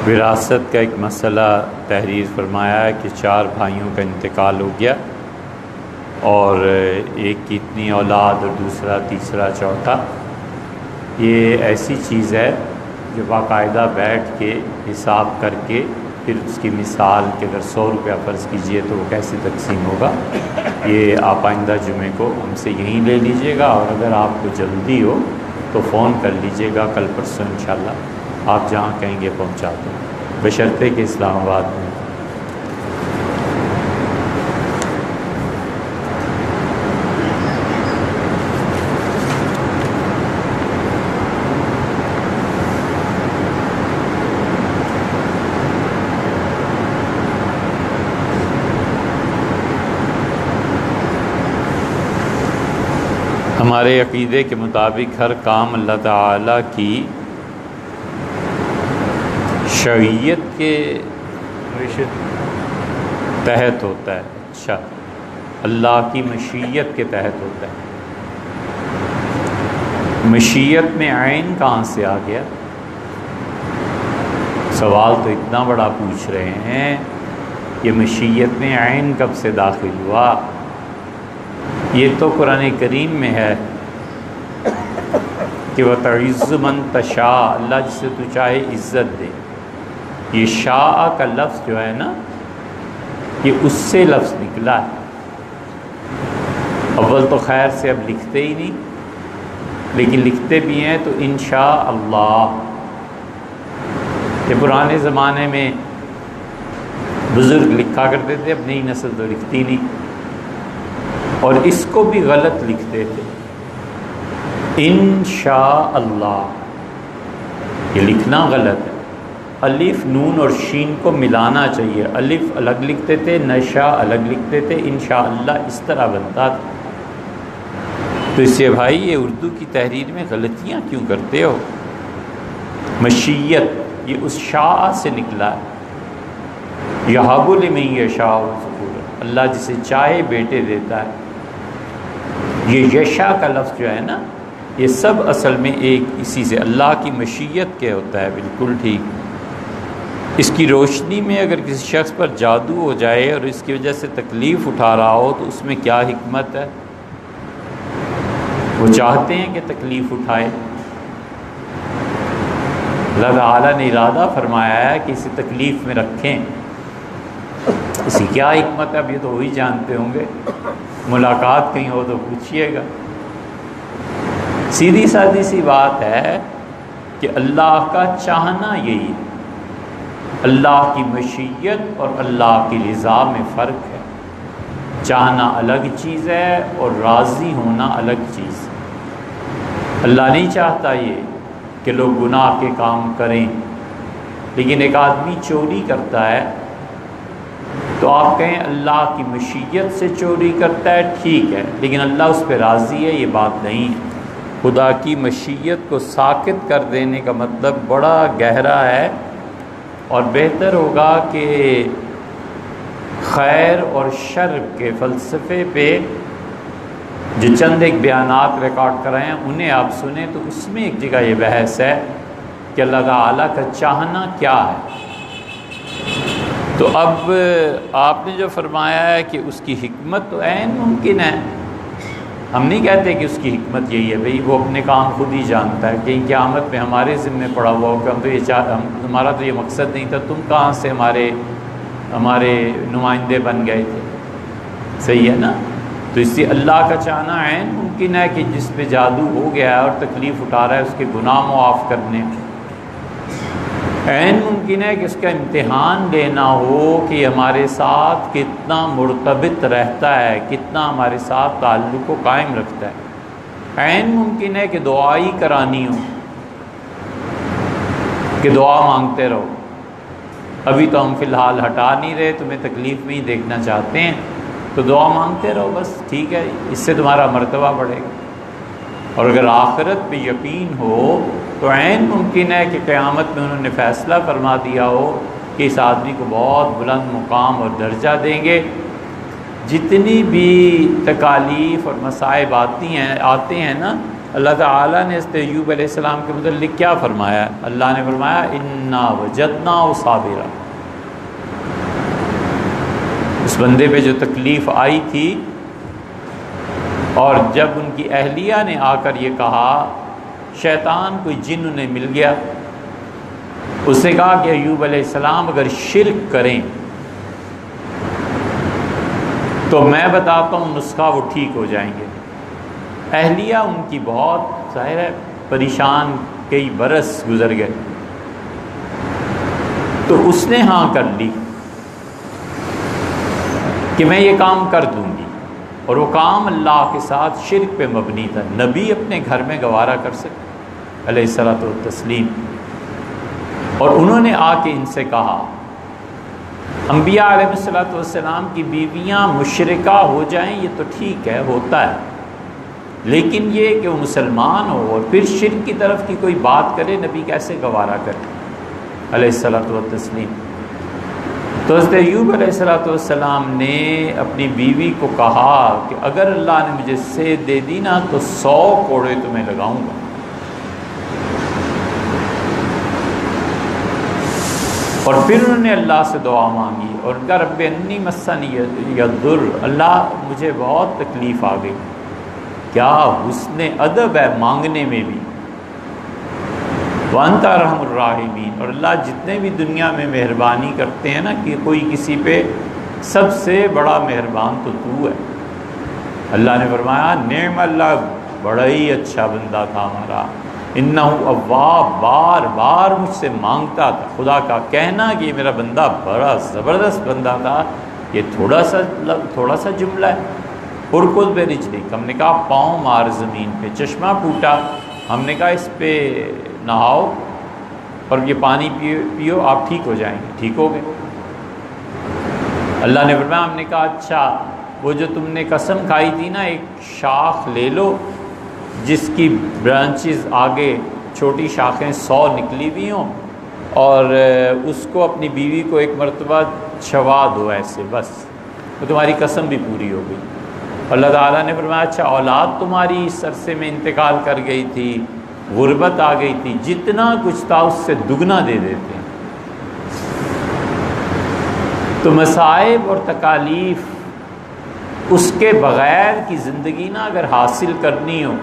وراثت کا ایک مسئلہ تحریر فرمایا ہے کہ 4 بھائیوں کا انتقال ہو گیا اور ایک کی اتنی اولاد اور دوسرا تیسرا چوتھا. یہ ایسی چیز ہے جو باقاعدہ بیٹھ کے حساب کر کے پھر اس کی مثال کہ اگر 100 روپیہ فرض کیجئے تو وہ کیسے تقسیم ہوگا. یہ آپ آئندہ جمعے کو ہم سے یہیں لے لیجئے گا، اور اگر آپ کو جلدی ہو تو فون کر لیجئے گا، کل پرسوں انشاءاللہ آپ جہاں کہیں گے پہنچا دوں، بشرطے کہ اسلام آباد میں. ہمارے عقیدے کے مطابق ہر کام اللہ تعالیٰ کی شرعیت کے تحت ہوتا ہے. اچھا، اللہ کی مشیت کے تحت ہوتا ہے. مشیت میں عین کہاں سے آ گیا؟ سوال تو اتنا بڑا پوچھ رہے ہیں، یہ مشیت میں عین کب سے داخل ہوا؟ یہ تو قرآن کریم میں ہے کہ وَتَعِزُّ مَن تَشَاءُ، اللہ جسے تو چاہے عزت دے. یہ شاء کا لفظ جو ہے نا، یہ اس سے لفظ نکلا ہے. اول تو خیر سے اب لکھتے ہی نہیں، لیکن لکھتے بھی ہیں تو انشاء اللہ. یہ پرانے زمانے میں بزرگ لکھا کرتے تھے، اب نئی نسل تو لکھتی نہیں، اور اس کو بھی غلط لکھتے تھے. انشاء اللہ یہ لکھنا غلط ہے. الف نون اور شین کو ملانا چاہیے. الف الگ لکھتے تھے، نشا الگ لکھتے تھے، انشاء اللہ اس طرح بنتا تھا. تو اس سے بھائی یہ اردو کی تحریر میں غلطیاں کیوں کرتے ہو؟ مشیت یہ اس شاء سے نکلا ہے. یہب لمن یشاء ذکورا، اللہ جسے چاہے بیٹے دیتا ہے. یہ یشا کا لفظ جو ہے نا، یہ سب اصل میں ایک اسی سے اللہ کی مشیت کے ہوتا ہے. بالکل ٹھیک. اس کی روشنی میں اگر کسی شخص پر جادو ہو جائے اور اس کی وجہ سے تکلیف اٹھا رہا ہو تو اس میں کیا حکمت ہے؟ وہ چاہتے ہیں کہ تکلیف اٹھائے. اللہ تعالیٰ نے ارادہ فرمایا ہے کہ اسے تکلیف میں رکھیں. اس کی کیا حکمت ہے؟ اب یہ تو وہی جانتے ہوں گے. ملاقات کہیں ہو تو پوچھیے گا. سیدھی سادی سی بات ہے کہ اللہ کا چاہنا یہی ہے. اللہ کی مشیت اور اللہ کی رضا میں فرق ہے. چاہنا الگ چیز ہے اور راضی ہونا الگ چیز ہے. اللہ نہیں چاہتا یہ کہ لوگ گناہ کے کام کریں، لیکن ایک آدمی چوری کرتا ہے تو آپ کہیں اللہ کی مشیت سے چوری کرتا ہے، ٹھیک ہے، لیکن اللہ اس پہ راضی ہے، یہ بات نہیں. خدا کی مشیت کو ساکت کر دینے کا مطلب بڑا گہرا ہے، اور بہتر ہوگا کہ خیر اور شر کے فلسفے پہ جو چند ایک بیانات ریکارڈ کرائے ہیں انہیں آپ سنیں تو اس میں ایک جگہ یہ بحث ہے کہ اللہ تعالیٰ کا چاہنا کیا ہے. تو اب آپ نے جو فرمایا ہے کہ اس کی حکمت تو عین ممکن ہے. ہم نہیں کہتے کہ اس کی حکمت یہی ہے، بھئی وہ اپنے کام خود ہی جانتا ہے. کہ قیامت میں ہمارے ذمے پڑا ہوا ہو کہ ہم تو یہ ہمارا تو یہ مقصد نہیں تھا، تم کہاں سے ہمارے نمائندے بن گئے تھے. صحیح ہے نا؟ تو اس سے اللہ کا چاہنا عین ممکن ہے کہ جس پہ جادو ہو گیا ہے اور تکلیف اٹھا رہا ہے اس کے گناہ معاف کرنے. عین ممکن ہے کہ اس کا امتحان لینا ہو کہ ہمارے ساتھ کتنا مرتبط رہتا ہے، کتنا ہمارے ساتھ تعلق کو قائم رکھتا ہے. عین ممکن ہے کہ دعائی کرانی ہو کہ دعا مانگتے رہو. ابھی تو ہم فی الحال ہٹا نہیں رہے، تمہیں تکلیف میں ہی دیکھنا چاہتے ہیں، تو دعا مانگتے رہو بس، ٹھیک ہے، اس سے تمہارا مرتبہ بڑھے گا. اور اگر آخرت پہ یقین ہو تو عین ممکن ہے کہ قیامت میں انہوں نے فیصلہ فرما دیا ہو کہ اس آدمی کو بہت بلند مقام اور درجہ دیں گے. جتنی بھی تکالیف اور مصائب آتے ہیں نا، اللہ تعالیٰ نے حضرت ایوب علیہ السلام کے متعلق کیا فرمایا؟ اللہ نے فرمایا انا وجدناہ صابرا، اس بندے پہ جو تکلیف آئی تھی اور جب ان کی اہلیہ نے آ کر یہ کہا، شیطان کوئی جن انہیں مل گیا، اس نے کہا کہ ایوب علیہ السلام اگر شرک کریں تو میں بتاتا ہوں نسخہ، وہ ٹھیک ہو جائیں گے۔ اہلیہ ان کی بہت ظاہر ہے پریشان، کئی برس گزر گئے، تو اس نے ہاں کر لی کہ میں یہ کام کر دوں گی، اور وہ کام اللہ کے ساتھ شرک پہ مبنی تھا۔ نبی اپنے گھر میں گوارا کر سکے علیہ الصلوۃ والتسلیم، اور انہوں نے آ کے ان سے کہا، انبیاء علیہ الصلوۃ والسلام کی بیویاں مشرکہ ہو جائیں یہ تو ٹھیک ہے، ہوتا ہے، لیکن یہ کہ وہ مسلمان ہو اور پھر شرک کی طرف کی کوئی بات کرے، نبی کیسے گوارا کرے علیہ الصلوۃ والتسلیم۔ تو حضرت ایوب علیہ الصلوۃ والسلام نے اپنی بیوی کو کہا کہ اگر اللہ نے مجھے صحت دے دی نا تو 100 کوڑے تمہیں لگاؤں گا۔ اور پھر انہوں نے اللہ سے دعا مانگی اور ان کا رب انی مسنی الضر، اللہ مجھے بہت تکلیف آ گئی۔ کیا حسن ادب ہے مانگنے میں بھی، وانت ارحم الراحمین، اور اللہ جتنے بھی دنیا میں مہربانی کرتے ہیں نا کہ کوئی کسی پہ، سب سے بڑا مہربان تو تو ہے۔ اللہ نے فرمایا نعم اللہ، بڑا ہی اچھا بندہ تھا ہمارا، انہ اواب، بار بار مجھ سے مانگتا تھا۔ خدا کا کہنا کہ یہ میرا بندہ بڑا زبردست بندہ تھا، یہ تھوڑا سا جملہ ہے۔ ارکض برجلک، ہم نے کہا پاؤں مار زمین پہ، چشمہ پھوٹا، ہم نے کہا اس پہ نہاؤ اور یہ پانی پیو آپ ٹھیک ہو جائیں گے، ٹھیک ہو گئے۔ اللہ نے فرمایا، ہم نے کہا اچھا وہ جو تم نے قسم کھائی تھی نا، ایک شاخ لے لو جس کی برانچز آگے چھوٹی شاخیں 100 نکلی ہوئی ہوں، اور اس کو اپنی بیوی کو ایک مرتبہ چھوا دو ایسے، بس تو تمہاری قسم بھی پوری ہو گئی۔ اللہ تعالیٰ نے فرمایا اچھا اولاد تمہاری اس عرصے میں انتقال کر گئی تھی، غربت آ گئی تھی، جتنا کچھ تھا اس سے دگنا دے دیتے ہیں۔ تو مصائب اور تکالیف اس کے بغیر کی زندگی نہ اگر حاصل کرنی ہو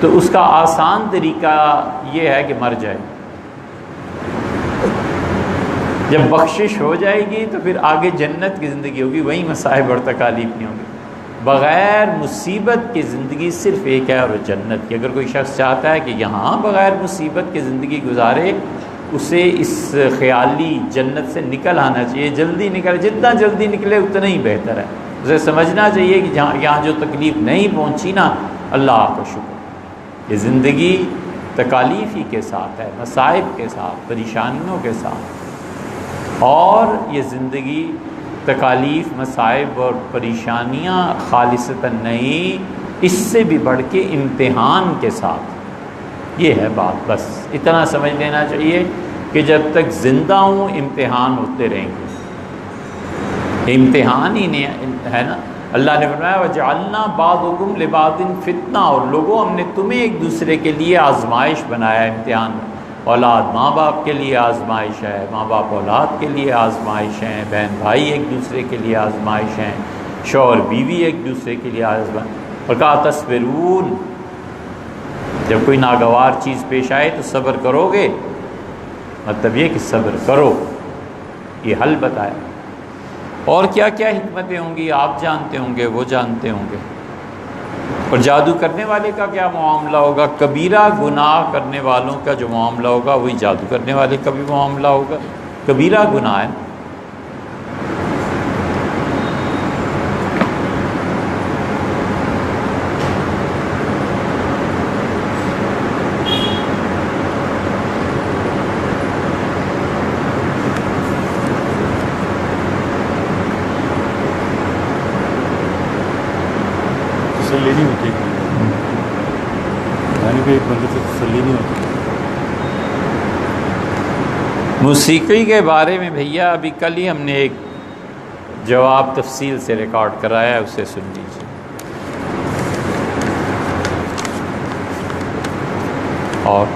تو اس کا آسان طریقہ یہ ہے کہ مر جائے۔ جب بخشش ہو جائے گی تو پھر آگے جنت کی زندگی ہوگی، وہیں مصائب اور تکالیف نہیں ہوں گی۔ بغیر مصیبت کی زندگی صرف ایک ہے اور وہ جنت کی۔ اگر کوئی شخص چاہتا ہے کہ یہاں بغیر مصیبت کی زندگی گزارے، اسے اس خیالی جنت سے نکل آنا چاہیے، جلدی نکلے، جتنا جلدی نکلے اتنا ہی بہتر ہے۔ اسے سمجھنا چاہیے کہ یہاں جو تکلیف نہیں پہنچی نا، اللہ کا شکر، یہ زندگی تکالیف ہی کے ساتھ ہے، مصائب کے ساتھ، پریشانیوں کے ساتھ، اور یہ زندگی تکالیف، مصائب اور پریشانیاں خالصتاً نہیں، اس سے بھی بڑھ کے امتحان کے ساتھ۔ یہ ہے بات، بس اتنا سمجھ لینا چاہیے کہ جب تک زندہ ہوں امتحان ہوتے رہیں گے، امتحان ہی نہیں ہے نا۔ اللہ نے فرمایا وَجَعَلْنَا بَعْضَكُمْ لِبَعْضٍ فِتْنَةً، اور لوگوں ہم نے تمہیں ایک دوسرے کے لیے آزمائش بنایا، امتحان۔ اولاد ماں باپ کے لیے آزمائش ہے، ماں باپ اولاد کے لیے آزمائش ہیں، بہن بھائی ایک دوسرے کے لیے آزمائش ہیں، شوہر بیوی ایک دوسرے کے لیے آزمائش۔ اور کہا تصبرون، جب کوئی ناگوار چیز پیش آئے تو صبر کرو گے، مطلب یہ کہ صبر کرو، یہ حل بتایا۔ اور کیا کیا حکمتیں ہوں گی آپ جانتے ہوں گے، وہ جانتے ہوں گے۔ اور جادو کرنے والے کا کیا معاملہ ہوگا؟ کبیرہ گناہ کرنے والوں کا جو معاملہ ہوگا وہی جادو کرنے والے کا بھی معاملہ ہوگا۔ کبیرہ گناہ ہے۔ تسلی نہیں ہوتی، یعنی کہ ایک بندے سے تسلی نہیں ہوتی۔ موسیقی کے بارے میں بھیا ابھی کل ہی ہم نے ایک جواب تفصیل سے ریکارڈ کرایا ہے، اسے سن لیجیے۔ اور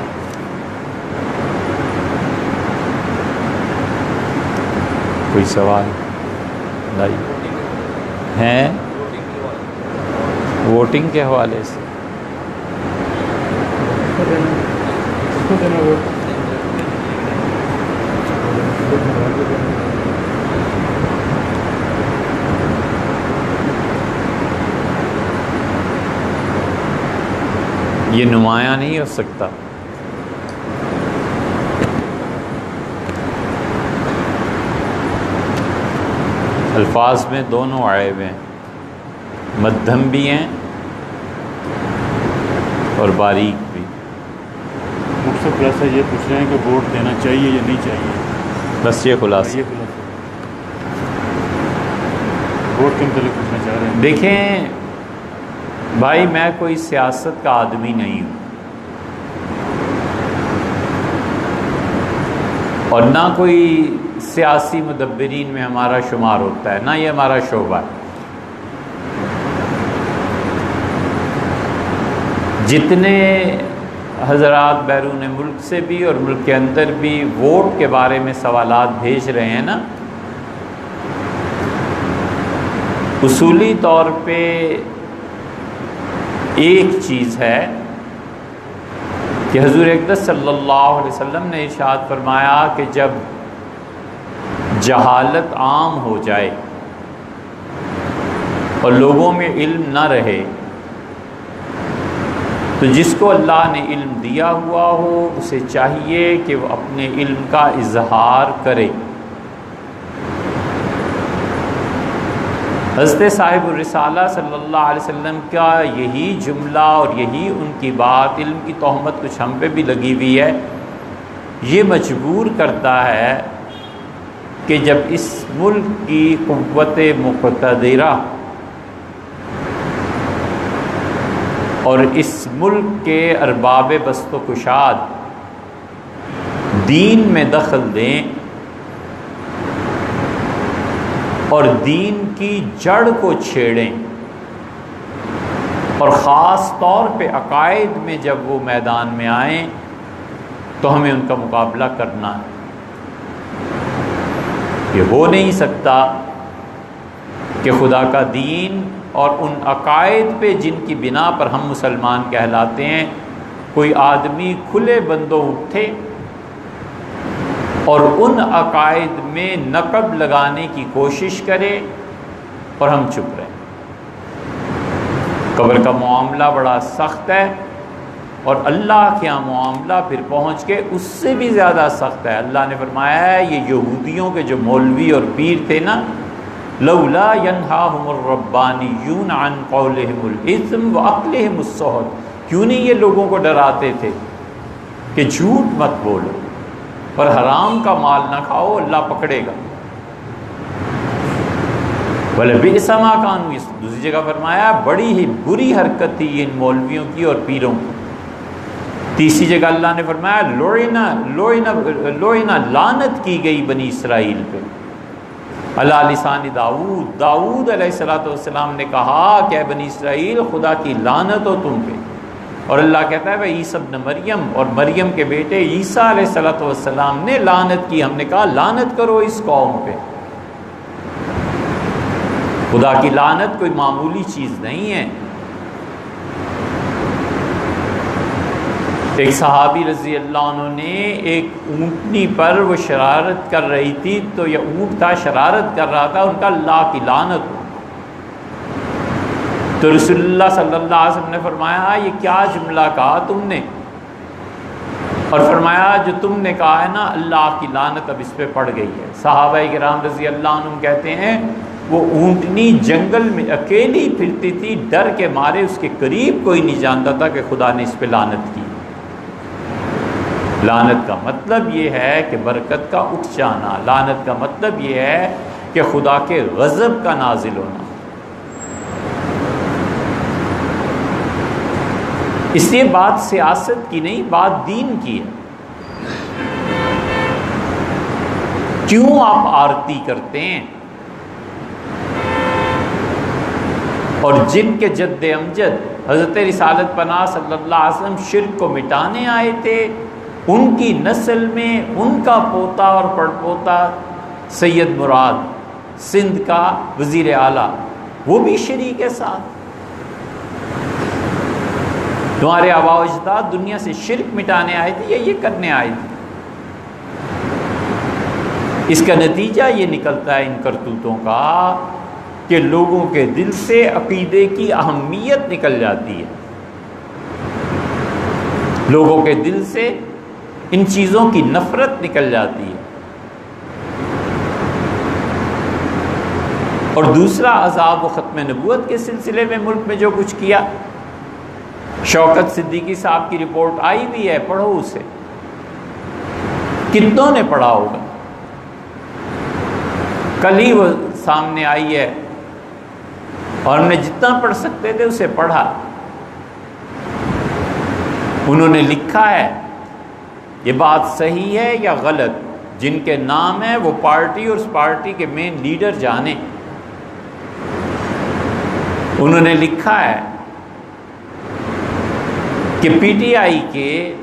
کوئی سوال نہیں ہیں ووٹنگ کے حوالے سے؟ یہ نمایاں نہیں ہو سکتا. الفاظ میں دونوں عیب ہیں، مدھم بھی ہیں اور باریک بھی. مقصد خلاصہ یہ پوچھ رہے ہیں کہ ووٹ دینا چاہیے یا نہیں چاہیے، بس یہ خلاصہ. ووٹ کے متعلق پوچھنا چاہ رہے ہیں. دیکھیں بھائی، میں کوئی سیاست کا آدمی نہیں ہوں اور نہ کوئی سیاسی مدبرین میں ہمارا شمار ہوتا ہے، نہ یہ ہمارا شعبہ ہے. جتنے حضرات بیرون ملک سے بھی اور ملک کے اندر بھی ووٹ کے بارے میں سوالات بھیج رہے ہیں نا، اصولی طور پہ ایک چیز ہے کہ حضور اقدس صلی اللہ علیہ وسلم نے ارشاد فرمایا کہ جب جہالت عام ہو جائے اور لوگوں میں علم نہ رہے تو جس کو اللہ نے علم دیا ہوا ہو اسے چاہیے کہ وہ اپنے علم کا اظہار کرے. حضرت صاحب الرسالہ صلی اللہ علیہ وسلم کا یہی جملہ اور یہی ان کی بات، علم کی تہمت کچھ ہم پہ بھی لگی ہوئی ہے، یہ مجبور کرتا ہے کہ جب اس ملک کی قوت مقتدرہ اور اس ملک کے ارباب بست و کشاد دین میں دخل دیں اور دین کی جڑ کو چھیڑیں اور خاص طور پہ عقائد میں جب وہ میدان میں آئیں تو ہمیں ان کا مقابلہ کرنا ہے. یہ ہو نہیں سکتا کہ خدا کا دین اور ان عقائد پہ جن کی بنا پر ہم مسلمان کہلاتے ہیں کوئی آدمی کھلے بندوں اٹھے اور ان عقائد میں نقب لگانے کی کوشش کرے اور ہم چپ رہیں. قبر کا معاملہ بڑا سخت ہے اور اللہ کے یہاں معاملہ پھر پہنچ کے اس سے بھی زیادہ سخت ہے. اللہ نے فرمایا ہے یہ یہودیوں کے جو مولوی اور پیر تھے نا، لولا ینہاہم الربانیون عن قولہم الاثم واکلہم السحت، کیوں نہیں یہ لوگوں کو ڈراتے تھے کہ جھوٹ مت بولو اور حرام کا مال نہ کھاؤ، اللہ پکڑے گا. وَلَبِئْسَ مَا كَانُوا يَصْنَعُونَ. دوسری جگہ فرمایا بڑی ہی بری حرکت تھی ان مولویوں کی اور پیروں کی. تیسری جگہ اللہ نے فرمایا لعنہ لعنت کی گئی بنی اسرائیل پہ علی لسان داؤد علیہ السلام نے کہا کہ اے بنی اسرائیل خدا کی لعنت ہو تم پہ. اور اللہ کہتا ہے بھائی عیسیٰ ابن مریم اور مریم کے بیٹے عیسیٰ علیہ السلام نے لعنت کی. ہم نے کہا لعنت کرو اس قوم پہ. خدا کی لعنت کوئی معمولی چیز نہیں ہے. ایک صحابی رضی اللہ عنہ نے ایک اونٹنی پر وہ شرارت کر رہی تھی تو یہ اونٹ تھا شرارت کر رہا تھا، ان کا اللہ کی لعنت ہو. تو رسول اللہ صلی اللہ علیہ وسلم نے فرمایا یہ کیا جملہ کہا تم نے؟ اور فرمایا جو تم نے کہا ہے نا اللہ کی لعنت اب اس پہ پڑ گئی ہے. صحابہ کرام رضی اللہ عنہم کہتے ہیں وہ اونٹنی جنگل میں اکیلی پھرتی تھی، ڈر کے مارے اس کے قریب کوئی نہیں جانتا تھا کہ خدا نے اس پہ لعنت کی. لعنت کا مطلب یہ ہے کہ برکت کا اٹھ جانا، لعنت کا مطلب یہ ہے کہ خدا کے غضب کا نازل ہونا. اس لیے بات سیاست کی نہیں، بات دین کی ہے. کیوں آپ آرتی کرتے ہیں؟ اور جن کے جد امجد حضرت رسالت پناہ صلی اللہ علیہ وسلم شرک کو مٹانے آئے تھے، ان کی نسل میں ان کا پوتا اور پڑپوتا سید مراد سندھ کا وزیر اعلیٰ، وہ بھی شریک ہے ساتھ۔ تمہارے آباء و اجداد دنیا سے شرک مٹانے آئے تھے یا یہ کرنے آئے تھے؟ اس کا نتیجہ یہ نکلتا ہے ان کرتوتوں کا کہ لوگوں کے دل سے عقیدے کی اہمیت نکل جاتی ہے، لوگوں کے دل سے ان چیزوں کی نفرت نکل جاتی ہے۔ اور دوسرا عذاب و ختم نبوت کے سلسلے میں ملک میں جو کچھ کیا، شوکت صدیقی صاحب کی رپورٹ آئی بھی ہے، پڑھو اسے، کتنوں نے پڑھا ہوگا؟ کل ہی وہ سامنے آئی ہے اور ہم نے جتنا پڑھ سکتے تھے اسے پڑھا۔ انہوں نے لکھا ہے یہ بات صحیح ہے یا غلط، جن کے نام ہے وہ پارٹی اور اس پارٹی کے مین لیڈر جانے۔ انہوں نے لکھا ہے کہ پی ٹی آئی کے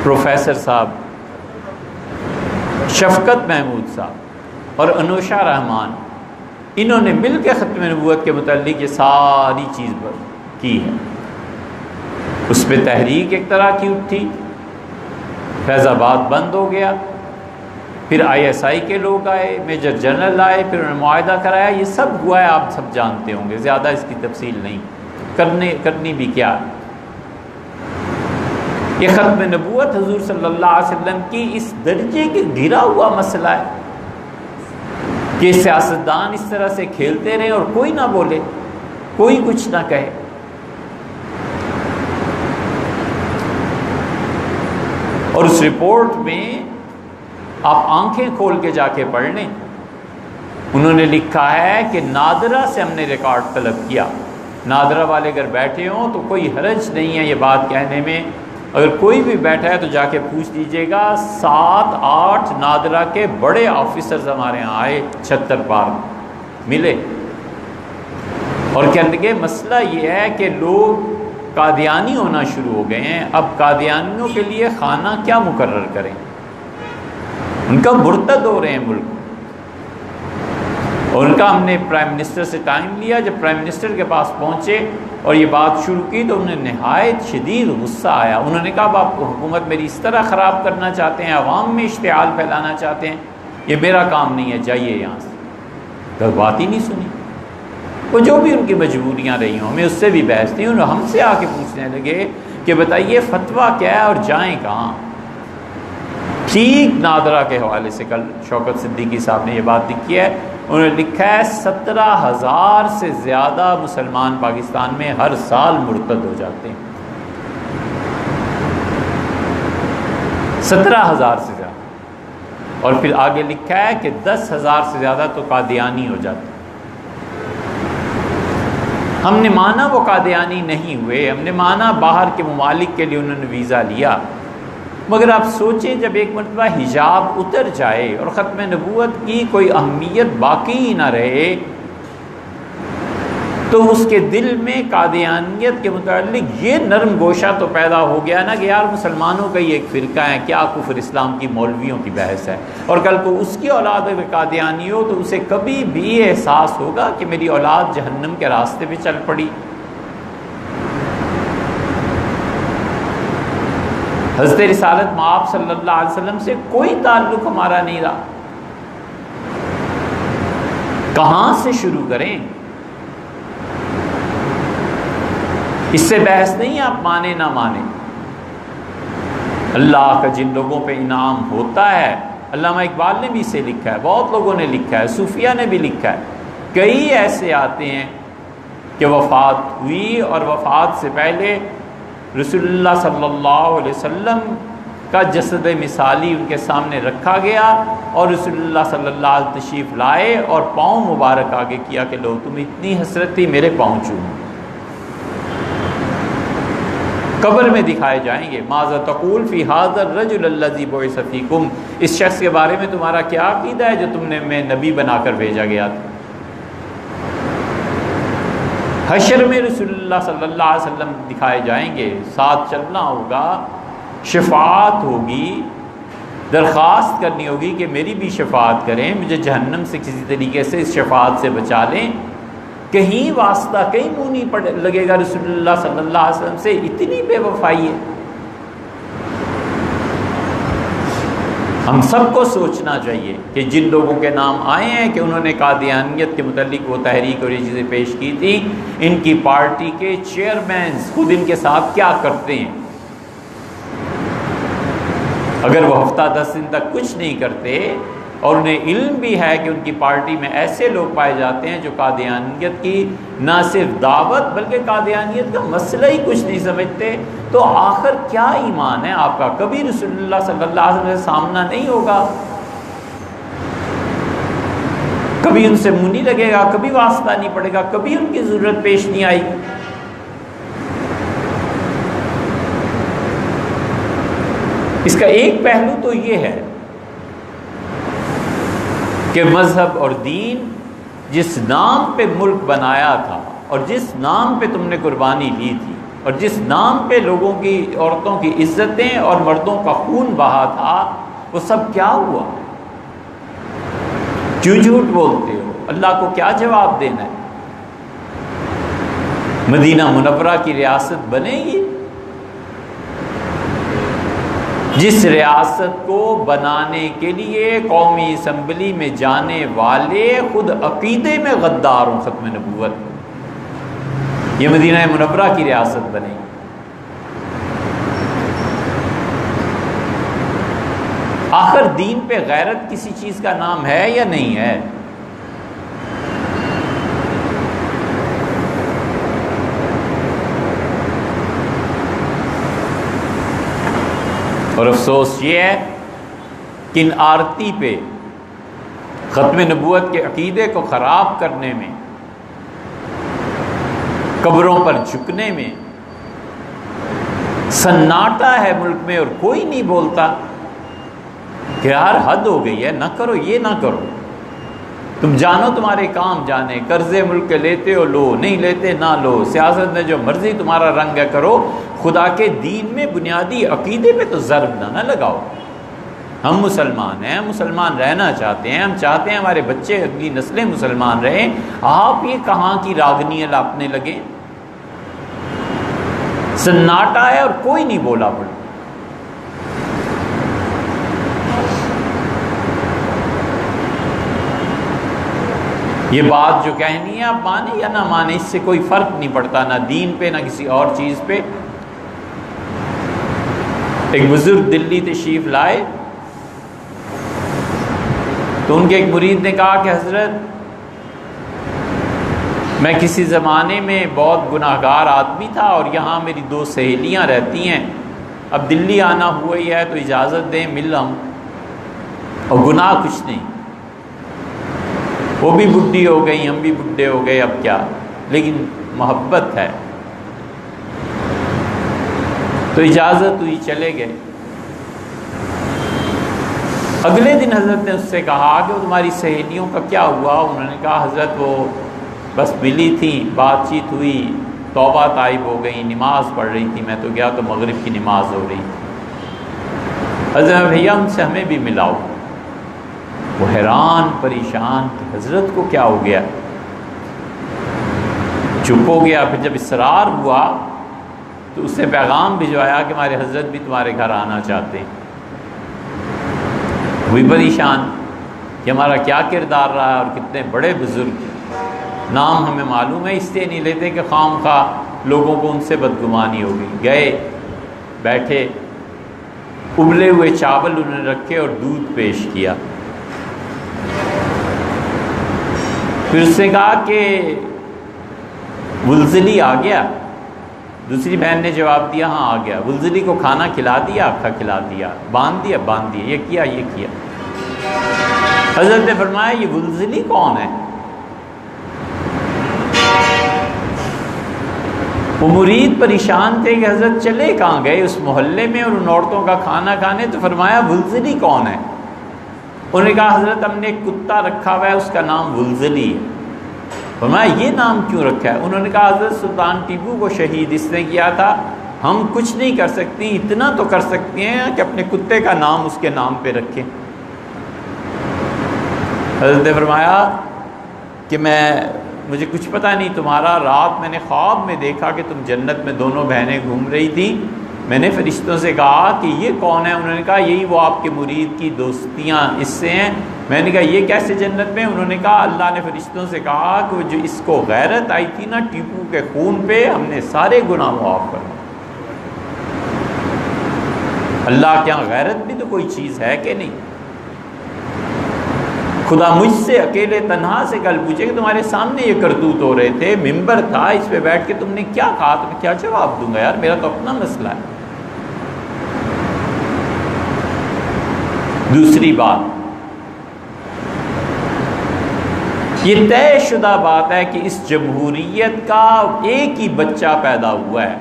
پروفیسر صاحب شفقت محمود صاحب اور انوشا رحمان، انہوں نے مل کے ختم نبوت کے متعلق یہ ساری چیز کی ہے۔ اس پہ تحریک ایک طرح کی اٹھی، فیض آباد بند ہو گیا، پھر آئی ایس آئی کے لوگ آئے، میجر جنرل آئے، پھر انہوں نے معاہدہ کرایا، یہ سب ہوا ہے، آپ سب جانتے ہوں گے، زیادہ اس کی تفصیل نہیں کرنی بھی کیا ہے۔ یہ ختم نبوت حضور صلی اللہ علیہ وسلم کی اس درجے کے گھرا ہوا مسئلہ ہے کہ سیاستدان اس طرح سے کھیلتے رہے اور کوئی نہ بولے، کوئی کچھ نہ کہے۔ اور اس رپورٹ میں آپ آنکھیں کھول کے جا کے پڑھ لیں، انہوں نے لکھا ہے کہ نادرہ سے ہم نے ریکارڈ طلب کیا۔ نادرہ والے اگر بیٹھے ہوں تو کوئی حرج نہیں ہے یہ بات کہنے میں، اگر کوئی بھی بیٹھا ہے تو جا کے پوچھ لیجئے گا۔ 7-8 نادرہ کے بڑے آفیسرز ہمارے یہاں آئے، 76 پارک ملے اور کہنے لگے مسئلہ یہ ہے کہ لوگ قادیانی ہونا شروع ہو گئے ہیں، اب قادیانیوں کے لیے خانہ کیا مقرر کریں؟ ان کا مرتد ہو رہے ہیں ملک، اور ان کا ہم نے پرائم منسٹر سے ٹائم لیا۔ جب پرائم منسٹر کے پاس پہنچے اور یہ بات شروع کی تو انہیں نہایت شدید غصہ آیا۔ انہوں نے کہا اب آپ حکومت میری اس طرح خراب کرنا چاہتے ہیں، عوام میں اشتعال پھیلانا چاہتے ہیں، یہ میرا کام نہیں ہے، جائیے یہاں سے۔ تو بات ہی نہیں سنی، وہ جو بھی ان کی مجبوریاں رہی ہوں، ہمیں اس سے بھی بحث نہیں، انہوں ہم سے آ کے پوچھنے لگے کہ بتائیے فتویٰ کیا ہے اور جائیں کہاں۔ ٹھیک نادرہ کے حوالے سے کل شوکت صدیقی صاحب نے یہ بات لکھی ہے، انہوں نے لکھا ہے 17,000 سے زیادہ مسلمان پاکستان میں ہر سال مرتد ہو جاتے ہیں، 17,000 سے زیادہ، اور پھر آگے لکھا ہے کہ 10,000 سے زیادہ تو قادیانی ہو جاتے ہیں۔ ہم نے مانا وہ قادیانی نہیں ہوئے، ہم نے مانا باہر کے ممالک کے لیے انہوں نے ویزا لیا، مگر آپ سوچیں جب ایک مرتبہ حجاب اتر جائے اور ختم نبوت کی کوئی اہمیت باقی ہی نہ رہے تو اس کے دل میں قادیانیت کے متعلق یہ نرم گوشہ تو پیدا ہو گیا نا کہ یار مسلمانوں کا ہی ایک فرقہ ہے، کیا کفر اسلام کی مولویوں کی بحث ہے، اور کل کو اس کی اولاد اگر قادیانی ہو تو اسے کبھی بھی احساس ہوگا کہ میری اولاد جہنم کے راستے پہ چل پڑی۔ حضرت رسالت مآب صلی اللہ علیہ وسلم سے کوئی تعلق ہمارا نہیں رہا، کہاں سے شروع کریں؟ اس سے بحث نہیں ہے آپ مانے نہ مانے۔ اللہ کا جن لوگوں پہ انعام ہوتا ہے، علامہ اقبال نے بھی اسے لکھا ہے، بہت لوگوں نے لکھا ہے، صوفیہ نے بھی لکھا ہے، کئی ایسے آتے ہیں کہ وفات ہوئی اور وفات سے پہلے رسول اللہ صلی اللہ علیہ وسلم کا جسد مثالی ان کے سامنے رکھا گیا اور رسول اللہ صلی اللہ علیہ وسلم تشریف لائے اور پاؤں مبارک آگے کیا کہ لو تم اتنی حسرت تھی میرے پاؤں چومو، قبر میں دکھائے جائیں گے۔ ماذا تقول فی ھذا الرجل الذی بعث فیکم، اس شخص کے بارے میں تمہارا کیا عقیدہ ہے جو تم نے میں نبی بنا کر بھیجا گیا تھا۔ حشر میں رسول اللہ صلی اللہ علیہ وسلم دکھائے جائیں گے، ساتھ چلنا ہوگا، شفاعت ہوگی، درخواست کرنی ہوگی کہ میری بھی شفاعت کریں، مجھے جہنم سے کسی طریقے سے اس شفاعت سے بچا لیں۔ کہیں واسطہ، کہیں منہ نہیں لگے گا رسول اللہ صلی اللہ علیہ وسلم سے، اتنی بے وفائی ہے۔ ہم سب کو سوچنا چاہیے کہ جن لوگوں کے نام آئے ہیں کہ انہوں نے قادیانیت کے متعلق وہ تحریک اور یہ چیزیں پیش کی تھی، ان کی پارٹی کے چیئرمینز خود ان کے ساتھ کیا کرتے ہیں۔ اگر وہ ہفتہ 10 دن تک کچھ نہیں کرتے اور انہیں علم بھی ہے کہ ان کی پارٹی میں ایسے لوگ پائے جاتے ہیں جو قادیانیت کی نہ صرف دعوت بلکہ قادیانیت کا مسئلہ ہی کچھ نہیں سمجھتے، تو آخر کیا ایمان ہے آپ کا؟ کبھی رسول اللہ صلی اللہ علیہ وسلم سے سامنا نہیں ہوگا، کبھی ان سے منہ نہیں لگے گا، کبھی واسطہ نہیں پڑے گا، کبھی ان کی ضرورت پیش نہیں آئے گی۔ اس کا ایک پہلو تو یہ ہے کہ مذہب اور دین جس نام پہ ملک بنایا تھا اور جس نام پہ تم نے قربانی لی تھی اور جس نام پہ لوگوں کی، عورتوں کی عزتیں اور مردوں کا خون بہا تھا، وہ سب کیا ہوا؟ کیوں جھوٹ بولتے ہو؟ اللہ کو کیا جواب دینا ہے؟ مدینہ منورہ کی ریاست بنے گی جس ریاست کو بنانے کے لیے قومی اسمبلی میں جانے والے خود عقیدے میں غدار ہوں ختم نبوت، یہ مدینہ منورہ کی ریاست بنے گی۔ آخر دین پہ غیرت کسی چیز کا نام ہے یا نہیں ہے؟ اور افسوس یہ ہے کہ ان آرتی پہ، ختم نبوت کے عقیدے کو خراب کرنے میں، قبروں پر جھکنے میں سناٹا ہے ملک میں اور کوئی نہیں بولتا کہ یار حد ہو گئی ہے، نہ کرو، یہ نہ کرو، تم جانو تمہارے کام جانے، قرضے ملک کے لیتے ہو لو، نہیں لیتے نہ لو، سیاست میں جو مرضی تمہارا رنگ ہے کرو، خدا کے دین میں بنیادی عقیدے پہ تو ضرب نہ لگاؤ۔ ہم مسلمان ہیں، ہم مسلمان رہنا چاہتے ہیں، ہم چاہتے ہیں ہمارے بچے، اگلی نسلیں مسلمان رہیں، آپ یہ کہاں کی راگنی لاپنے لگے؟ سناٹا ہے اور کوئی نہیں بولا پڑا۔ یہ بات جو کہنی ہے آپ مانیں یا نہ مانیں، اس سے کوئی فرق نہیں پڑتا، نہ دین پہ نہ کسی اور چیز پہ۔ ایک بزرگ دلی تشریف لائے تو ان کے ایک مرید نے کہا کہ حضرت، میں کسی زمانے میں بہت گناہ گار آدمی تھا اور یہاں میری 2 سہیلیاں رہتی ہیں، اب دلی آنا ہوا ہی ہے تو اجازت دیں مل ہم، اور گناہ کچھ نہیں، وہ بھی بڈھی ہو گئی، ہم بھی بڈھے ہو گئے، اب کیا، لیکن محبت ہے تو اجازت ہوئی، چلے گئے۔ اگلے دن حضرت نے اس سے کہا کہ وہ تمہاری سہیلیوں کا کیا ہوا؟ انہوں نے کہا حضرت وہ بس ملی تھی، بات چیت ہوئی، توبہ طائب ہو گئی، نماز پڑھ رہی تھی، میں تو گیا تو مغرب کی نماز ہو رہی تھی، حضرت بھیا ان سے ہمیں بھی ملاؤ۔ وہ حیران پریشان کہ حضرت کو کیا ہو گیا، چپ ہو گیا۔ پھر جب اصرار ہوا تو اس نے پیغام بھجوایا کہ ہمارے حضرت بھی تمہارے گھر آنا چاہتے ہیں۔ وہی پریشان کہ ہمارا کیا کردار رہا اور کتنے بڑے بزرگ، نام ہمیں معلوم ہے، اس لیے نہیں لیتے کہ خام خواہ لوگوں کو ان سے بدگمانی ہو گئی۔ گئے، بیٹھے، ابلے ہوئے چاول انہوں نے رکھے اور دودھ پیش کیا۔ پھر اس نے کہا کہ ولزلی آ گیا؟ دوسری بہن نے جواب دیا ہاں آ گیا۔ ولزلی کو کھانا کھلا دیا؟ آکھا کھلا دیا۔ باندھ دیا؟ باندھ دیا۔ یہ کیا؟ یہ کیا۔ حضرت نے فرمایا یہ ولزلی کون ہے؟ وہ مرید پریشان تھے کہ حضرت چلے کہاں گئے اس محلے میں اور ان عورتوں کا کھانا کھانے، تو فرمایا ولزلی کون ہے؟ انہوں نے کہا حضرت ہم نے ایک کتا رکھا ہوا ہے، اس کا نام ولزلی ہے۔ فرمایا یہ نام کیوں رکھا ہے؟ انہوں نے کہا حضرت سلطان ٹیپو کو شہید اس نے کیا تھا، ہم کچھ نہیں کر سکتی، اتنا تو کر سکتی ہیں کہ اپنے کتے کا نام اس کے نام پہ رکھیں۔ حضرت نے فرمایا کہ مجھے کچھ پتہ نہیں تمہارا، رات میں نے خواب میں دیکھا کہ تم جنت میں دونوں بہنیں گھوم رہی تھیں، میں نے فرشتوں سے کہا کہ یہ کون ہے؟ انہوں نے کہا یہی وہ آپ کے مرید کی دوستیاں اس سے ہیں۔ میں نے کہا یہ کیسے جنت میں؟ انہوں نے کہا اللہ نے فرشتوں سے کہا کہ وہ جو اس کو غیرت آئی تھی نا ٹیپو کے خون پہ، ہم نے سارے گناہ معاف کر دیے۔ اللہ کے یہاں غیرت بھی تو کوئی چیز ہے کہ نہیں؟ خدا مجھ سے اکیلے تنہا سے کل پوچھے کہ تمہارے سامنے یہ کرتوت ہو رہے تھے، ممبر تھا، اس پہ بیٹھ کے تم نے کیا کہا، تو میں کیا جواب دوں گا یار، میرا تو اپنا مسئلہ ہے۔ دوسری بات، یہ طے شدہ بات ہے کہ اس جمہوریت کا ایک ہی بچہ پیدا ہوا ہے،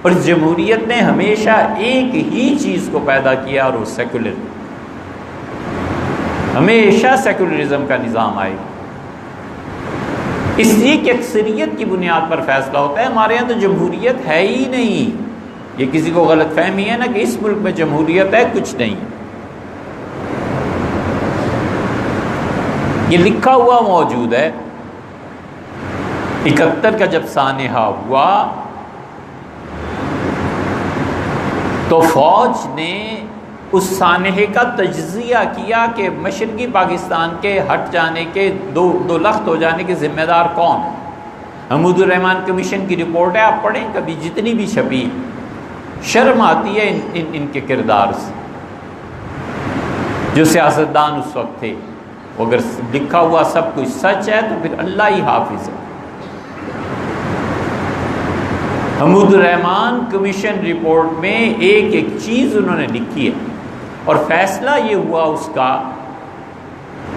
اور اس جمہوریت نے ہمیشہ ایک ہی چیز کو پیدا کیا، اور وہ سیکولر، ہمیشہ سیکولرزم کا نظام آئے گا۔ اس لیے کہ اکثریت کی بنیاد پر فیصلہ ہوتا ہے۔ ہمارے یہاں تو جمہوریت ہے ہی نہیں، یہ کسی کو غلط فہمی ہے نا کہ اس ملک میں جمہوریت ہے، کچھ نہیں۔ یہ لکھا ہوا موجود ہے، 71 کا جب سانحہ ہوا تو فوج نے اس سانحے کا تجزیہ کیا کہ مشرقی پاکستان کے ہٹ جانے کے دو لخت ہو جانے کے ذمہ دار کون؟ حمود الرحمن کمیشن کی رپورٹ ہے، آپ پڑھیں کبھی، جتنی بھی چھپی، شرم آتی ہے ان کے کردار سے۔ جو سیاستدان اس وقت تھے، اگر لکھا ہوا سب کچھ سچ ہے تو پھر اللہ ہی حافظ ہے۔ حمود الرحمن کمیشن رپورٹ میں ایک ایک چیز انہوں نے لکھی ہے، اور فیصلہ یہ ہوا اس کا،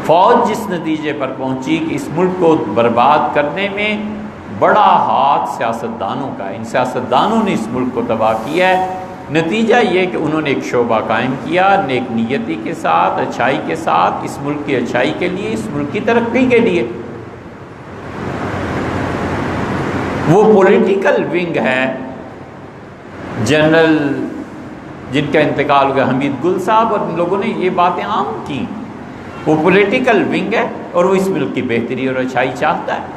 فوج جس نتیجے پر پہنچی کہ اس ملک کو برباد کرنے میں بڑا ہاتھ سیاستدانوں کا، ان سیاستدانوں نے اس ملک کو تباہ کیا ہے۔ نتیجہ یہ کہ انہوں نے ایک شعبہ قائم کیا نیک نیتی کے ساتھ، اچھائی کے ساتھ، اس ملک کی اچھائی کے لیے، اس ملک کی ترقی کے لیے۔ وہ پولیٹیکل ونگ ہے، جنرل جن کا انتقال ہو گیا حمید گل صاحب، اور ان لوگوں نے یہ باتیں عام کی، وہ پولیٹیکل ونگ ہے اور وہ اس ملک کی بہتری اور اچھائی چاہتا ہے۔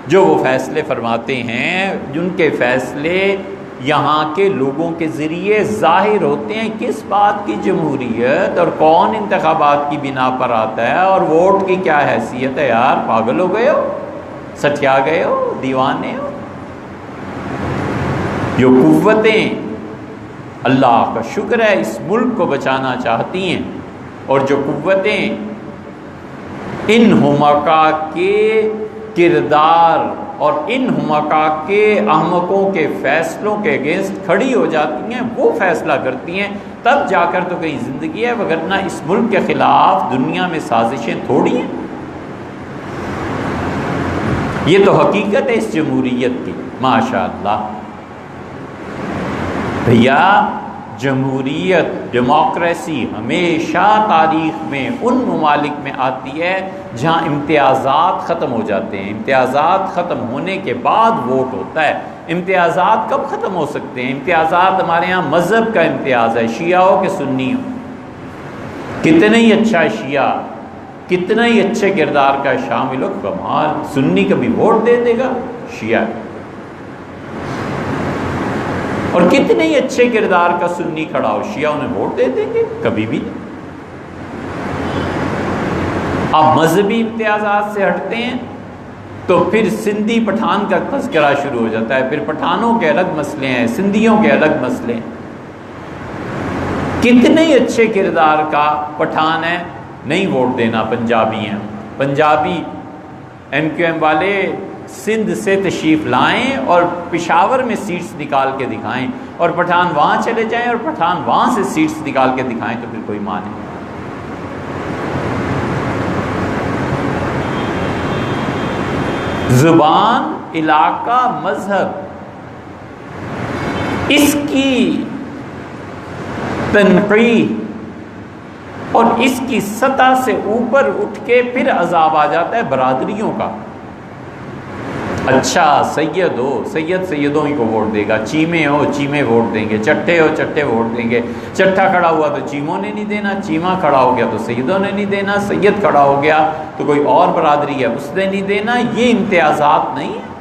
جو وہ فیصلے فرماتے ہیں، جن کے فیصلے یہاں کے لوگوں کے ذریعے ظاہر ہوتے ہیں، کس بات کی جمہوریت اور کون انتخابات کی بنا پر آتا ہے، اور ووٹ کی کیا حیثیت ہے؟ یار پاگل ہو گئے ہو، سٹیا گئے ہو، دیوانے ہو۔ جو قوتیں اللہ کا شکر ہے اس ملک کو بچانا چاہتی ہیں، اور جو قوتیں ان حمقاء کے کردار اور ان حمقاء کے احمقوں کے فیصلوں کے اگینسٹ کھڑی ہو جاتی ہیں، وہ فیصلہ کرتی ہیں، تب جا کر تو کہیں زندگی ہے، وگرنہ اس ملک کے خلاف دنیا میں سازشیں تھوڑی ہیں۔ یہ تو حقیقت ہے اس جمہوریت کی، ماشاءاللہ۔ بھیا جمہوریت، ڈیموکریسی ہمیشہ تاریخ میں ان ممالک میں آتی ہے جہاں امتیازات ختم ہو جاتے ہیں۔ امتیازات ختم ہونے کے بعد ووٹ ہوتا ہے۔ امتیازات کب ختم ہو سکتے ہیں؟ امتیازات ہمارے ہاں مذہب کا امتیاز ہے، شیعہ ہو کہ سنی ہو۔ کتنا ہی اچھا شیعہ، کتنا ہی اچھے کردار کا شامل ہو، کمال، سنی کبھی ووٹ دے دے گا؟ شیعہ۔ اور کتنے ہی اچھے کردار کا سنی کھڑا ہو، شیعہ انہیں ووٹ دے دیں گے؟ کبھی بھی نہیں۔ آپ مذہبی امتیازات سے ہٹتے ہیں تو پھر سندھی پٹھان کا تذکرہ شروع ہو جاتا ہے، پھر پٹھانوں کے الگ مسئلے ہیں، سندھیوں کے الگ مسئلے ہیں۔ کتنے ہی اچھے کردار کا پٹھان ہے، نہیں ووٹ دینا، پنجابی ہیں، پنجابی ایم کیو ایم والے سندھ سے تشریف لائیں اور پشاور میں سیٹس نکال کے دکھائیں، اور پٹھان وہاں چلے جائیں اور پٹھان وہاں سے سیٹس نکال کے دکھائیں، تو پھر کوئی مانے۔ زبان، علاقہ، مذہب، اس کی تنقید اور اس کی سطح سے اوپر اٹھ کے پھر عذاب آ جاتا ہے برادریوں کا۔ اچھا سید ہو، سید سیدوں ہی کو ووٹ دے گا، چیمے ہو چیمے ووٹ دیں گے، چٹے ہو چٹے ووٹ دیں گے، چٹا کھڑا ہوا تو چیموں نے نہیں دینا، چیما کھڑا ہو گیا تو سیدوں نے نہیں دینا، سید کھڑا ہو گیا تو کوئی اور برادری ہے اس نے نہیں دینا۔ یہ امتیازات نہیں ہیں۔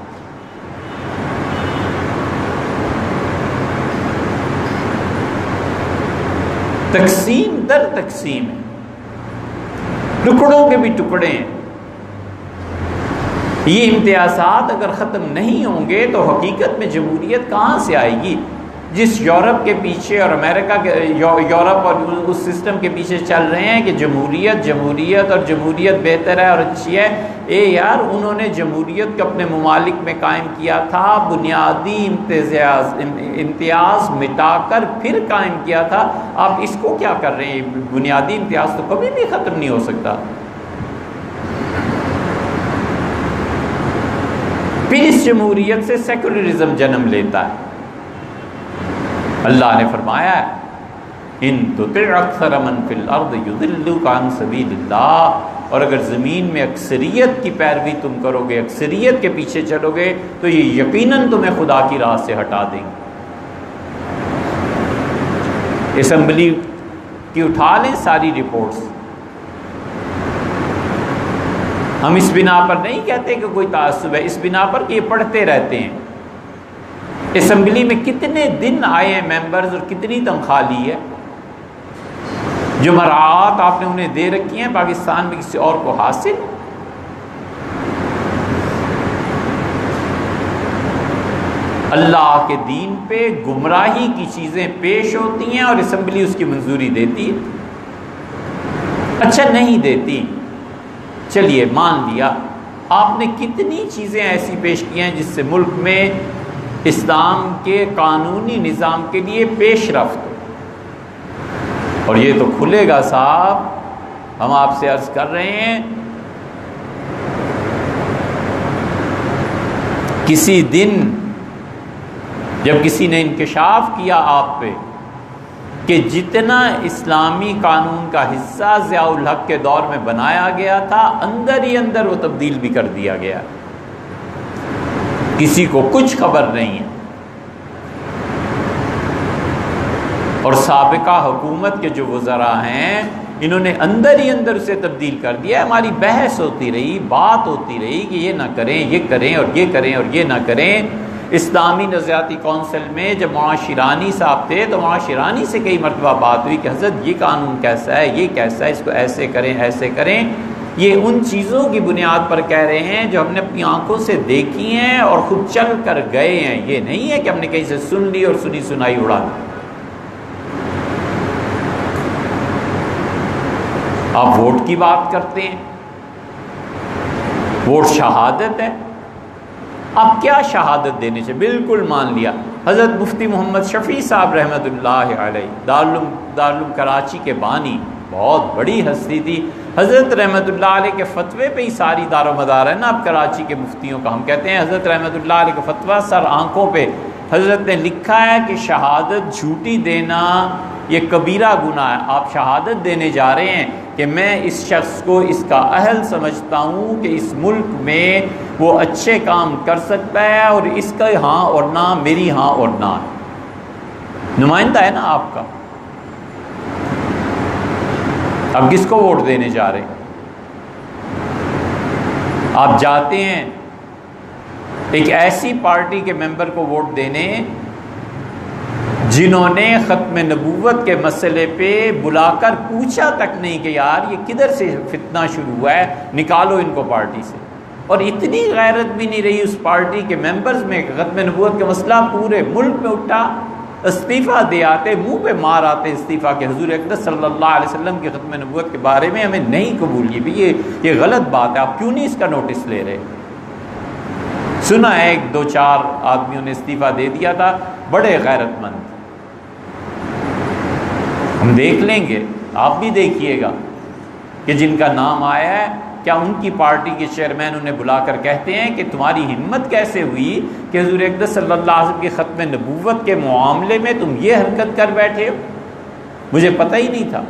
تقسیم در تقسیم ہے، ٹکڑوں کے بھی ٹکڑے ہیں۔ یہ امتیازات اگر ختم نہیں ہوں گے تو حقیقت میں جمہوریت کہاں سے آئے گی؟ جس یورپ کے پیچھے اور امریکہ کے یورپ اور اس سسٹم کے پیچھے چل رہے ہیں کہ جمہوریت اور جمہوریت بہتر ہے اور اچھی ہے، یار انہوں نے جمہوریت کو اپنے ممالک میں قائم کیا تھا، بنیادی امتیاز مٹا کر پھر قائم کیا تھا۔ آپ اس کو کیا کر رہے ہیں؟ بنیادی امتیاز تو کبھی بھی ختم نہیں ہو سکتا۔ پھر اس جمہوریت سے سیکولرزم جنم لیتا ہے۔ اللہ نے فرمایا ہے ان تطع اکثر من فی الارض یضلوک عن سبیل اللہ، اور اگر زمین میں اکثریت کی پیروی تم کرو گے، اکثریت کے پیچھے چلو گے تو یہ یقیناً تمہیں خدا کی راہ سے ہٹا دیں گے۔ اسمبلی کی اٹھا لیں ساری رپورٹس، ہم اس بنا پر نہیں کہتے کہ کوئی تعصب ہے، اس بنا پر کہ یہ پڑھتے رہتے ہیں۔ اسمبلی میں کتنے دن آئے ہیں ممبرز اور کتنی تنخواہ لی ہے؟ جو مراعات آپ نے انہیں دے رکھی ہیں پاکستان میں کسی اور کو حاصل؟ اللہ کے دین پہ گمراہی کی چیزیں پیش ہوتی ہیں اور اسمبلی اس کی منظوری دیتی ہے۔ اچھا نہیں دیتی، چلیے مان لیا، آپ نے کتنی چیزیں ایسی پیش کی ہیں جس سے ملک میں اسلام کے قانونی نظام کے لیے پیش رفت ہو، اور یہ تو کھلے گا صاحب۔ ہم آپ سے عرض کر رہے ہیں کسی دن جب کسی نے انکشاف کیا آپ پہ کہ جتنا اسلامی قانون کا حصہ ضیاء الحق کے دور میں بنایا گیا تھا اندر ہی اندر وہ تبدیل بھی کر دیا گیا، کسی کو کچھ خبر نہیں ہے۔ اور سابقہ حکومت کے جو وزراء ہیں انہوں نے اندر ہی اندر اسے تبدیل کر دیا۔ ہماری بحث ہوتی رہی، بات ہوتی رہی کہ یہ نہ کریں، یہ کریں اور یہ کریں اور یہ نہ کریں۔ اسلامی نظریاتی کونسل میں جب معاشرانی صاحب تھے تو معاشرانی سے کئی مرتبہ بات ہوئی کہ حضرت یہ قانون کیسا ہے، یہ کیسا ہے، اس کو ایسے کریں ایسے کریں۔ یہ ان چیزوں کی بنیاد پر کہہ رہے ہیں جو ہم نے اپنی آنکھوں سے دیکھی ہیں اور خود چل کر گئے ہیں، یہ نہیں ہے کہ ہم نے کہیں سے سن لی اور سنی سنائی اڑا دی۔ آپ ووٹ کی بات کرتے ہیں، ووٹ شہادت ہے۔ آپ کیا شہادت دینے سے؟ بالکل مان لیا۔ حضرت مفتی محمد شفیع صاحب رحمۃ اللہ علیہ دارالعلوم کراچی کے بانی، بہت بڑی ہستی تھی۔ حضرت رحمۃ اللہ علیہ کے فتوے پہ ہی ساری دار و مدار ہے نا اب کراچی کے مفتیوں کا۔ ہم کہتے ہیں حضرت رحمۃ اللہ علیہ کا فتویٰ سر آنکھوں پہ۔ حضرت نے لکھا ہے کہ شہادت جھوٹی دینا یہ کبیرہ گناہ ہے۔ آپ شہادت دینے جا رہے ہیں کہ میں اس شخص کو اس کا اہل سمجھتا ہوں کہ اس ملک میں وہ اچھے کام کر سکتا ہے، اور اس کا ہاں اور نہ میری ہاں اور نہ ہے، نمائندہ ہے نا آپ کا۔ اب کس کو ووٹ دینے جا رہے ہیں؟ آپ جاتے ہیں ایک ایسی پارٹی کے ممبر کو ووٹ دینے جنہوں نے ختم نبوت کے مسئلے پہ بلا کر پوچھا تک نہیں کہ یار یہ کدھر سے فتنہ شروع ہوا ہے، نکالو ان کو پارٹی سے۔ اور اتنی غیرت بھی نہیں رہی اس پارٹی کے ممبرز میں کہ ختم نبوت کا مسئلہ پورے ملک میں اٹھا، استعفیٰ دے آتے، منہ پہ مار آتے استعفیٰ کہ حضور اقدس صلی اللہ علیہ وسلم کی ختم نبوت کے بارے میں ہمیں نہیں قبول کی بھی، یہ غلط بات ہے، آپ کیوں نہیں اس کا نوٹس لے رہے؟ سنا ہے ایک دو چار آدمیوں نے استعفیٰ دے دیا تھا، بڑے غیرت مند، ہم دیکھ لیں گے، آپ بھی دیکھیے گا کہ جن کا نام آیا ہے کیا ان کی پارٹی کے چیئرمین انہیں بلا کر کہتے ہیں کہ تمہاری ہمت کیسے ہوئی کہ حضور اقدس صلی اللہ علیہ وسلم کی ختم نبوت کے معاملے میں تم یہ حرکت کر بیٹھے ہو؟ مجھے پتہ ہی نہیں تھا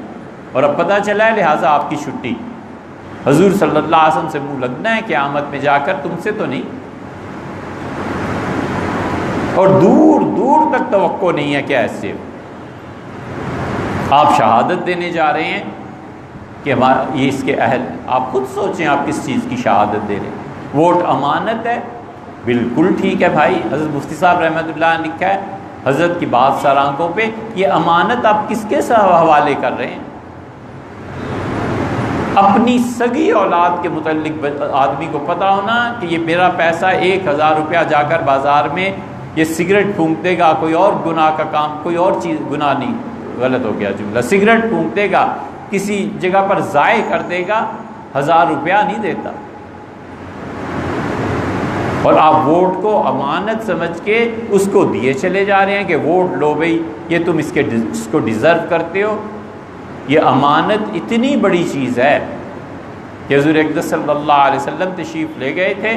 اور اب پتہ چلا ہے، لہٰذا آپ کی چھٹی۔ حضور صلی اللہ علیہ وسلم سے منہ لگنا ہے قیامت میں جا کر، تم سے تو نہیں۔ اور دور دور تک توقع نہیں ہے کہ ایسے ہو. آپ شہادت دینے جا رہے ہیں کہ یہ اس کے اہل. آپ خود سوچیں آپ کس چیز کی شہادت دے رہے ہیں. ووٹ امانت ہے، بالکل ٹھیک ہے بھائی. حضرت مفتی صاحب رحمۃ اللہ نے لکھا ہے حضرت کی بات سر آنکھوں پہ. یہ امانت آپ کس کے حوالے کر رہے ہیں؟ اپنی سگی اولاد کے متعلق آدمی کو پتہ ہونا کہ یہ میرا پیسہ 1000 روپیہ جا کر بازار میں یہ سگریٹ پھونک دے گا، کوئی اور گناہ کا کام، کوئی اور چیز، گناہ نہیں، غلط ہو گیا جملہ، سگریٹ پھونک دے گا، کسی جگہ پر ضائع کر دے گا، 1000 روپیہ نہیں دیتا. اور آپ ووٹ کو امانت سمجھ کے اس کو دیے چلے جا رہے ہیں کہ ووٹ لو بھئی، یہ تم اس کو ڈیزرو کرتے ہو. یہ امانت اتنی بڑی چیز ہے کہ حضور اقدس صلی اللہ علیہ وسلم تشریف لے گئے تھے،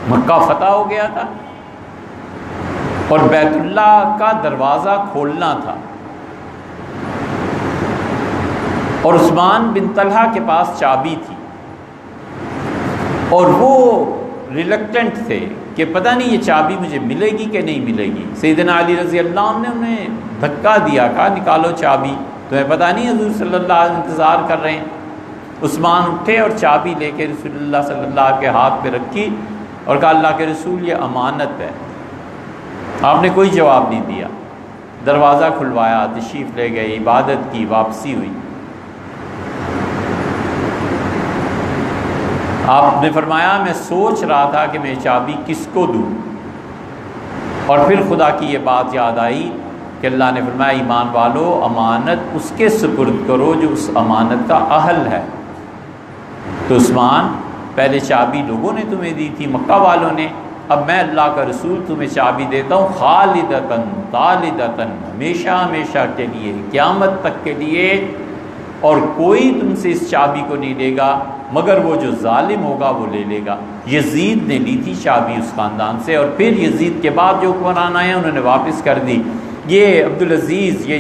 مکہ فتح ہو گیا تھا اور بیت اللہ کا دروازہ کھولنا تھا، اور عثمان بن طلحہ کے پاس چابی تھی اور وہ ریلکٹنٹ تھے کہ پتہ نہیں یہ چابی مجھے ملے گی کہ نہیں ملے گی. سیدنا علی رضی اللہ عنہ نے انہیں دھکا دیا، کہا نکالو چابی، تمہیں پتہ نہیں حضور صلی اللہ علیہ وسلم انتظار کر رہے ہیں. عثمان اٹھے اور چابی لے کے رسول اللہ صلی اللہ علیہ وسلم کے ہاتھ پہ رکھی اور کہا اللہ کے رسول یہ امانت ہے. آپ نے کوئی جواب نہیں دیا، دروازہ کھلوایا، تشریف لے گئے، عبادت کی، واپسی ہوئی. آپ نے فرمایا میں سوچ رہا تھا کہ میں چابی کس کو دوں، اور پھر خدا کی یہ بات یاد آئی کہ اللہ نے فرمایا ایمان والو امانت اس کے سپرد کرو جو اس امانت کا اہل ہے. تو عثمان پہلے چابی لوگوں نے تمہیں دی تھی، مکہ والوں نے، اب میں اللہ کا رسول تمہیں چابی دیتا ہوں خالدتاً خالدتاً، ہمیشہ ہمیشہ کے لیے، قیامت تک کے لیے، اور کوئی تم سے اس چابی کو نہیں لے گا مگر وہ جو ظالم ہوگا وہ لے لے گا. یزید نے لی تھی چابی اس خاندان سے، اور پھر یزید کے بعد جو حکمران آئے انہوں نے واپس کر دی. یہ عبدالعزیز یہ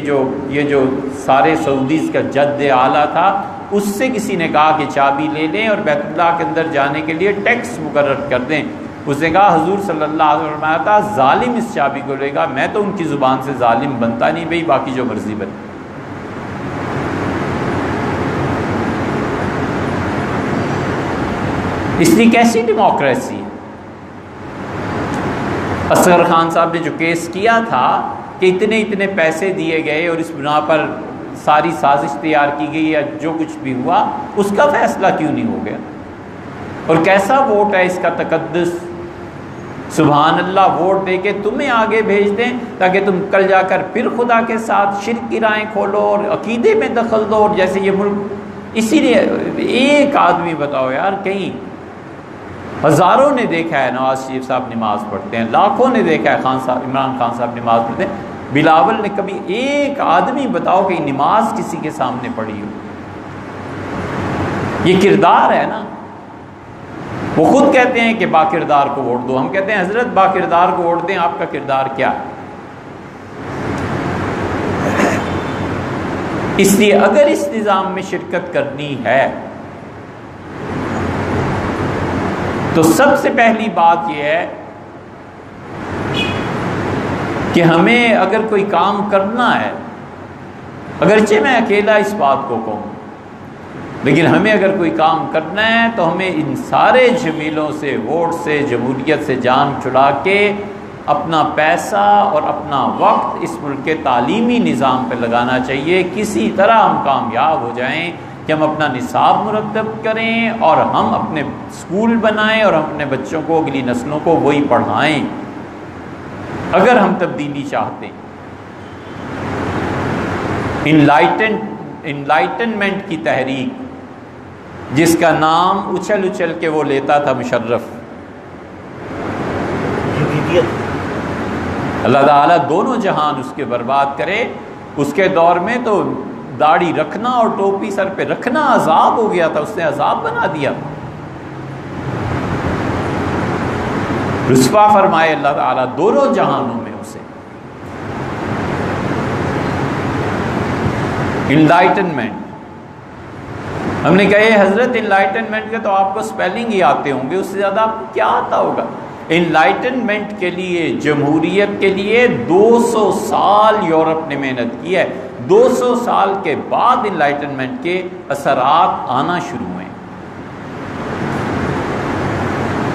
جو سارے سعودیز کا جد اعلیٰ تھا، اس سے کسی نے کہا کہ چابی لے لیں اور بیت اللہ کے اندر جانے کے لیے ٹیکس مقرر کر دیں. اس نے کہا حضور صلی اللہ علیہ وسلم فرمایا تھا ظالم اس چابی کو لے گا، میں تو ان کی زبان سے ظالم بنتا نہیں بھئی، باقی جو مرضی بنے. اس لیے کیسی ڈیموکریسی ہے؟ اصغر خان صاحب نے جو کیس کیا تھا کہ اتنے پیسے دیے گئے اور اس بنا پر ساری سازش تیار کی گئی یا جو کچھ بھی ہوا، اس کا فیصلہ کیوں نہیں ہو گیا؟ اور کیسا ووٹ ہے اس کا تقدس. سبحان اللہ، ووٹ دے کے تمہیں آگے بھیج دیں تاکہ تم کل جا کر پھر خدا کے ساتھ شرک کی راہیں کھولو اور عقیدے میں دخل دو. اور جیسے یہ ملک، اسی لیے ایک آدمی بتاؤ یار، کہیں ہزاروں نے دیکھا ہے نواز شریف صاحب نماز پڑھتے ہیں، لاکھوں نے دیکھا ہے عمران خان صاحب نماز پڑھتے ہیں، بلاول نے کبھی ایک آدمی بتاؤ کہ نماز کسی کے سامنے پڑھی ہو؟ یہ کردار ہے نا. وہ خود کہتے ہیں کہ با کردار کو ووٹ دو، ہم کہتے ہیں حضرت با کردار کو ووٹ دیں، آپ کا کردار کیا ہے؟ اس لیے اگر اس نظام میں شرکت کرنی ہے تو سب سے پہلی بات یہ ہے کہ ہمیں اگر کوئی کام کرنا ہے، اگرچہ میں اکیلا اس بات کو کہوں، لیکن ہمیں اگر کوئی کام کرنا ہے تو ہمیں ان سارے جمیلوں سے، ووٹ سے، جمہوریت سے جان چھڑا کے اپنا پیسہ اور اپنا وقت اس ملک کے تعلیمی نظام پہ لگانا چاہیے. کسی طرح ہم کامیاب ہو جائیں کہ ہم اپنا نصاب مرتب کریں اور ہم اپنے اسکول بنائیں اور ہم اپنے بچوں کو، اگلی نسلوں کو وہی پڑھائیں. اگر ہم تبدیلی چاہتے ہیں، انلائٹنمنٹ کی تحریک جس کا نام اچھل اچھل کے وہ لیتا تھا مشرف، اللہ تعالیٰ دونوں جہان اس کے برباد کرے. اس کے دور میں تو داڑھی رکھنا اور ٹوپی سر پہ رکھنا عذاب ہو گیا تھا، اس نے عذاب بنا دیا. رسوا فرمائے اللہ تعالیٰ دونوں جہانوں میں اسے. انلائٹنمنٹ، ہم نے کہے حضرت انلائٹنمنٹ کے تو آپ کو سپیلنگ ہی آتے ہوں گے، اس سے زیادہ آپ کو کیا آتا ہوگا؟ انلائٹنمنٹ کے لیے، جمہوریت کے لیے 200 سال یورپ نے محنت کی ہے. 200 سال کے بعد انلائٹنمنٹ کے اثرات آنا شروع ہوئے.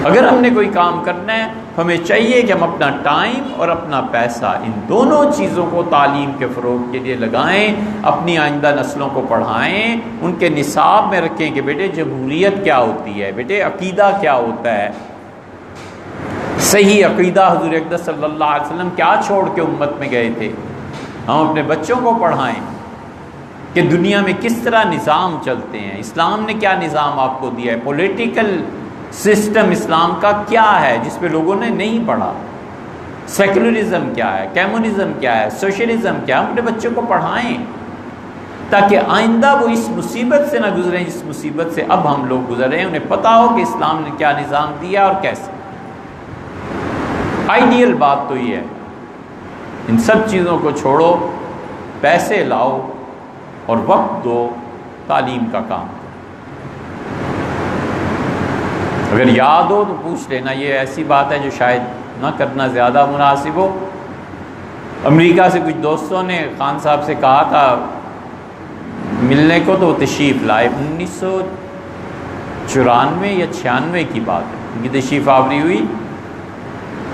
اگر ہم نے کوئی کام کرنا ہے، ہمیں چاہیے کہ ہم اپنا ٹائم اور اپنا پیسہ ان دونوں چیزوں کو تعلیم کے فروغ کے لیے لگائیں، اپنی آئندہ نسلوں کو پڑھائیں، ان کے نصاب میں رکھیں کہ بیٹے جمہوریت کیا ہوتی ہے، بیٹے عقیدہ کیا ہوتا ہے، صحیح عقیدہ حضور اقدس صلی اللہ علیہ وسلم کیا چھوڑ کے امت میں گئے تھے. ہم اپنے بچوں کو پڑھائیں کہ دنیا میں کس طرح نظام چلتے ہیں، اسلام نے کیا نظام آپ کو دیا ہے، پولیٹیکل سسٹم اسلام کا کیا ہے جس پہ لوگوں نے نہیں پڑھا، سیکولرزم کیا ہے، کمیونزم کیا ہے، سوشلزم کیا ہے. ہم اپنے بچوں کو پڑھائیں تاکہ آئندہ وہ اس مصیبت سے نہ گزریں جس مصیبت سے اب ہم لوگ گزر رہے ہیں. انہیں پتہ ہو کہ اسلام نے کیا نظام دیا اور کیسے. آئیڈیل بات تو یہ ہے، ان سب چیزوں کو چھوڑو، پیسے لاؤ اور وقت دو تعلیم کا کام. اگر یاد ہو تو پوچھ لینا، یہ ایسی بات ہے جو شاید نہ کرنا زیادہ مناسب ہو. امریکہ سے کچھ دوستوں نے خان صاحب سے کہا تھا ملنے کو، تو تشریف لائے. 1994 یا 96 کی بات ہے، ان کی تشریف آوری ہوئی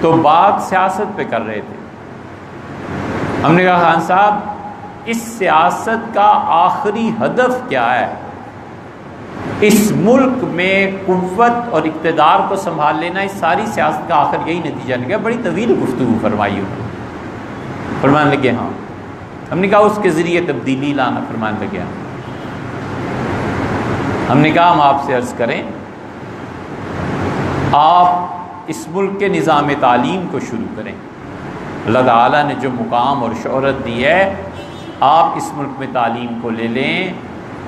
تو بات سیاست پہ کر رہے تھے. ہم نے کہا خان صاحب اس سیاست کا آخری ہدف کیا ہے؟ اس ملک میں قوت اور اقتدار کو سنبھال لینا، اس ساری سیاست کا آخر یہی نتیجہ نکلا. بڑی طویل گفتگو فرمائی انہوں نے. فرمانے لگے ہاں. ہم نے کہا اس کے ذریعے تبدیلی لانا. فرمانے لگے ہاں. ہم نے کہا ہم آپ سے عرض کریں، آپ اس ملک کے نظام تعلیم کو شروع کریں. اللہ تعالیٰ نے جو مقام اور شہرت دی ہے، آپ اس ملک میں تعلیم کو لے لیں.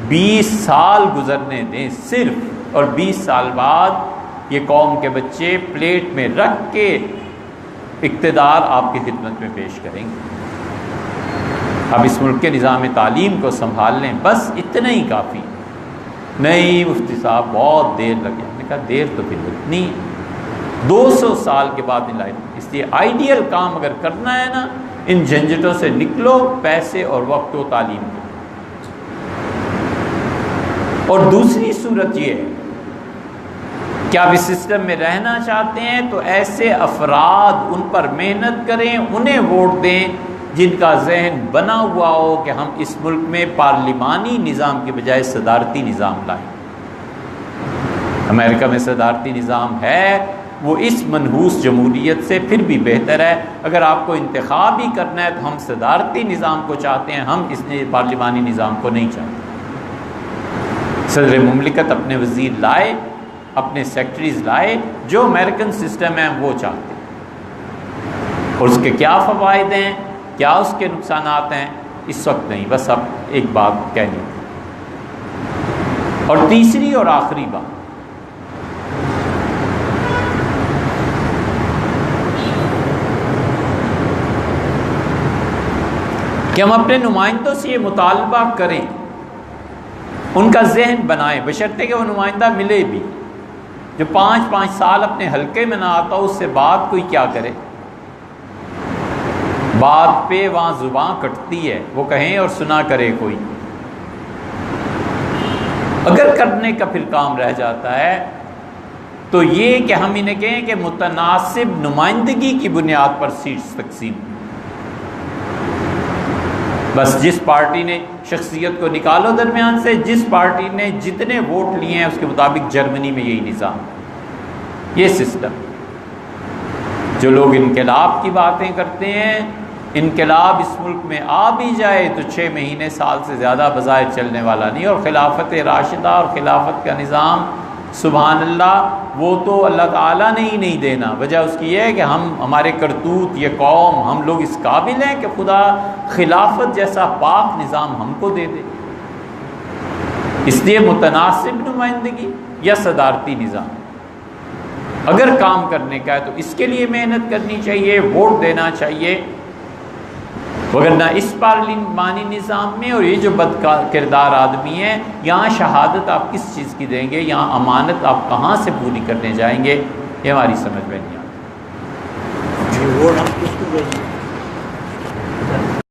20 سال گزرنے دیں صرف، اور 20 سال بعد یہ قوم کے بچے پلیٹ میں رکھ کے اقتدار آپ کی خدمت میں پیش کریں گے. اب اس ملک کے نظام تعلیم کو سنبھال لیں، بس اتنا ہی کافی. نہیں مفتی صاحب بہت دیر لگے. ہم نے کہا دیر تو پھر اتنی 200 سال کے بعد نہیں لائے. اس لیے آئیڈیل کام اگر کرنا ہے نا، ان جھنجھٹوں سے نکلو، پیسے اور وقت و تعلیم کو. اور دوسری صورت یہ ہے کہ آپ اس سسٹم میں رہنا چاہتے ہیں تو ایسے افراد ان پر محنت کریں، انہیں ووٹ دیں جن کا ذہن بنا ہوا ہو کہ ہم اس ملک میں پارلیمانی نظام کے بجائے صدارتی نظام لائیں. امریکہ میں صدارتی نظام ہے، وہ اس منحوس جمہوریت سے پھر بھی بہتر ہے. اگر آپ کو انتخاب ہی کرنا ہے تو ہم صدارتی نظام کو چاہتے ہیں، ہم اس پارلیمانی نظام کو نہیں چاہتے. صدر مملکت اپنے وزیر لائے، اپنے سیکٹریز لائے، جو امریکن سسٹم ہے وہ چاہتے ہیں. اور اس کے کیا فوائد ہیں، کیا اس کے نقصانات ہیں، اس وقت نہیں، بس اب ایک بات کہنی تھی. اور تیسری اور آخری بات، کہ ہم اپنے نمائندوں سے یہ مطالبہ کریں، ان کا ذہن بنائیں، بشرطے کہ وہ نمائندہ ملے بھی. جو 5 سال اپنے حلقے میں نہ آتا، اس سے بات کوئی کیا کرے. بات پہ وہاں زباں کٹتی ہے، وہ کہیں اور سنا کرے کوئی. اگر کرنے کا پھر کام رہ جاتا ہے تو یہ کہ ہم انہیں کہیں کہ متناسب نمائندگی کی بنیاد پر سیٹس تقسیم. بس جس پارٹی نے شخصیت کو نکالو درمیان سے، جس پارٹی نے جتنے ووٹ لیے ہیں اس کے مطابق. جرمنی میں یہی نظام، یہ سسٹم. جو لوگ انقلاب کی باتیں کرتے ہیں، انقلاب اس ملک میں آ بھی جائے تو 6 مہینے سال سے زیادہ بظاہر چلنے والا نہیں. اور خلافت راشدہ اور خلافت کا نظام، سبحان اللہ، وہ تو اللہ تعالیٰ نے ہی نہیں دینا. وجہ اس کی یہ ہے کہ ہمارے کرتوت، یہ قوم، ہم لوگ اس قابل ہیں کہ خدا خلافت جیسا پاک نظام ہم کو دے دے. اس لیے متناسب نمائندگی یا صدارتی نظام اگر کام کرنے کا ہے تو اس کے لیے محنت کرنی چاہیے، ووٹ دینا چاہیے. وگرنہ اس پارلیمانی نظام میں، اور یہ جو بد کردار آدمی ہے، یہاں شہادت آپ کس چیز کی دیں گے، یہاں امانت آپ کہاں سے پوری کرنے جائیں گے، یہ ہماری سمجھ میں نہیں.